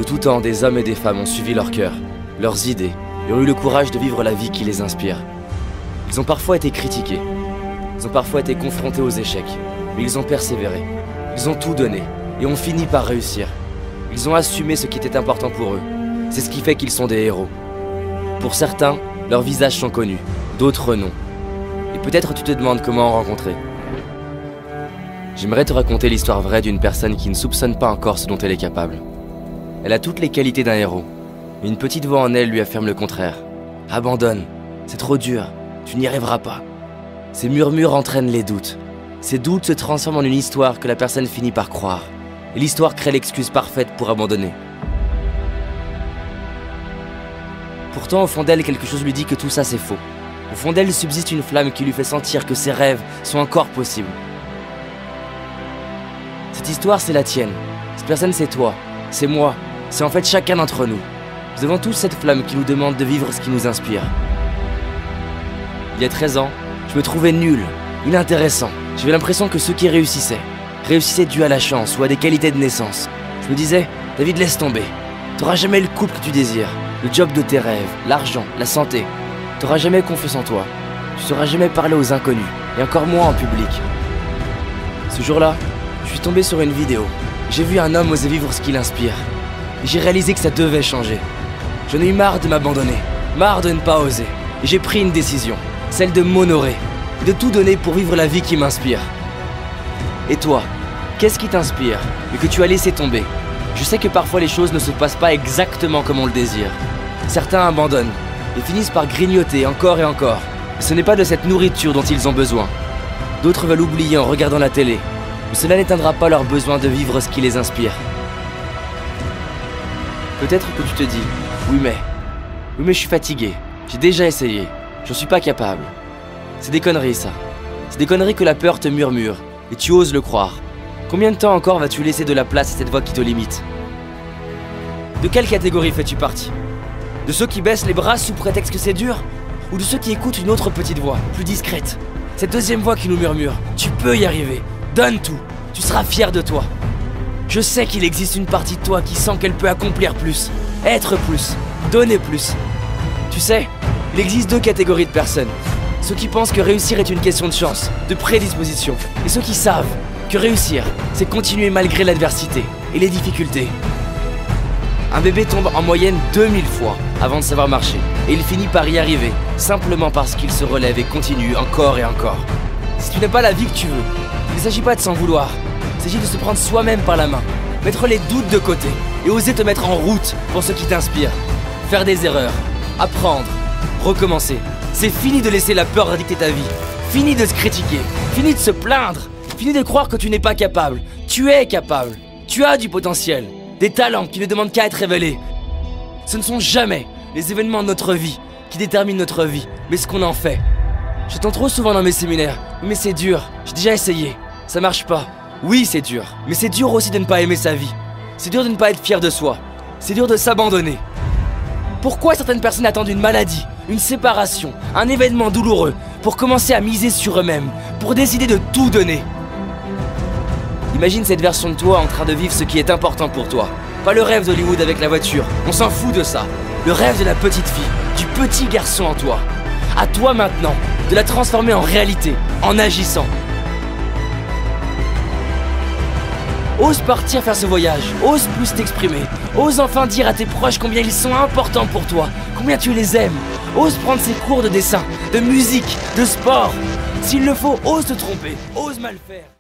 De tout temps, des hommes et des femmes ont suivi leur cœur, leurs idées, et ont eu le courage de vivre la vie qui les inspire. Ils ont parfois été critiqués, ils ont parfois été confrontés aux échecs, mais ils ont persévéré. Ils ont tout donné, et ont fini par réussir. Ils ont assumé ce qui était important pour eux. C'est ce qui fait qu'ils sont des héros. Pour certains, leurs visages sont connus, d'autres non. Et peut-être tu te demandes comment en rencontrer. J'aimerais te raconter l'histoire vraie d'une personne qui ne soupçonne pas encore ce dont elle est capable. Elle a toutes les qualités d'un héros, mais une petite voix en elle lui affirme le contraire. Abandonne, c'est trop dur, tu n'y arriveras pas. Ces murmures entraînent les doutes. Ces doutes se transforment en une histoire que la personne finit par croire. Et l'histoire crée l'excuse parfaite pour abandonner. Pourtant, au fond d'elle, quelque chose lui dit que tout ça c'est faux. Au fond d'elle subsiste une flamme qui lui fait sentir que ses rêves sont encore possibles. Cette histoire, c'est la tienne. Cette personne, c'est toi. C'est moi. C'est en fait chacun d'entre nous. Nous avons tous cette flamme qui nous demande de vivre ce qui nous inspire. Il y a 13 ans, je me trouvais nul, inintéressant. J'avais l'impression que ceux qui réussissaient dû à la chance ou à des qualités de naissance. Je me disais, David, laisse tomber. T'auras jamais le couple que tu désires, le job de tes rêves, l'argent, la santé. T'auras jamais confiance en toi. Tu sauras jamais parler aux inconnus, et encore moins en public. Ce jour-là, je suis tombé sur une vidéo. J'ai vu un homme oser vivre ce qui l'inspire. Et j'ai réalisé que ça devait changer. J'en ai eu marre de m'abandonner, marre de ne pas oser. Et j'ai pris une décision, celle de m'honorer, et de tout donner pour vivre la vie qui m'inspire. Et toi, qu'est-ce qui t'inspire, mais que tu as laissé tomber? Je sais que parfois les choses ne se passent pas exactement comme on le désire. Certains abandonnent, et finissent par grignoter encore et encore. Mais ce n'est pas de cette nourriture dont ils ont besoin. D'autres veulent oublier en regardant la télé. Mais cela n'éteindra pas leur besoin de vivre ce qui les inspire. Peut-être que tu te dis, oui mais je suis fatigué, j'ai déjà essayé, j'en suis pas capable. C'est des conneries ça. C'est des conneries que la peur te murmure, et tu oses le croire. Combien de temps encore vas-tu laisser de la place à cette voix qui te limite? De quelle catégorie fais-tu partie? De ceux qui baissent les bras sous prétexte que c'est dur? Ou de ceux qui écoutent une autre petite voix, plus discrète? Cette deuxième voix qui nous murmure, tu peux y arriver, donne tout, tu seras fier de toi. Je sais qu'il existe une partie de toi qui sent qu'elle peut accomplir plus, être plus, donner plus. Tu sais, il existe deux catégories de personnes. Ceux qui pensent que réussir est une question de chance, de prédisposition. Et ceux qui savent que réussir, c'est continuer malgré l'adversité et les difficultés. Un bébé tombe en moyenne 2000 fois avant de savoir marcher. Et il finit par y arriver, simplement parce qu'il se relève et continue encore et encore. Si tu n'as pas la vie que tu veux, il ne s'agit pas de s'en vouloir. Il s'agit de se prendre soi-même par la main, mettre les doutes de côté et oser te mettre en route pour ce qui t'inspire. Faire des erreurs, apprendre, recommencer. C'est fini de laisser la peur dicter ta vie. Fini de se critiquer, fini de se plaindre, fini de croire que tu n'es pas capable. Tu es capable, tu as du potentiel, des talents qui ne demandent qu'à être révélés. Ce ne sont jamais les événements de notre vie qui déterminent notre vie, mais ce qu'on en fait. J'entends trop souvent dans mes séminaires, mais c'est dur, j'ai déjà essayé, ça marche pas. Oui, c'est dur, mais c'est dur aussi de ne pas aimer sa vie. C'est dur de ne pas être fier de soi. C'est dur de s'abandonner. Pourquoi certaines personnes attendent une maladie, une séparation, un événement douloureux pour commencer à miser sur eux-mêmes, pour décider de tout donner? Imagine cette version de toi en train de vivre ce qui est important pour toi. Pas le rêve d'Hollywood avec la voiture, on s'en fout de ça. Le rêve de la petite fille, du petit garçon en toi. À toi maintenant, de la transformer en réalité, en agissant. Ose partir faire ce voyage, ose plus t'exprimer, ose enfin dire à tes proches combien ils sont importants pour toi, combien tu les aimes. Ose prendre ces cours de dessin, de musique, de sport. S'il le faut, ose te tromper, ose mal faire.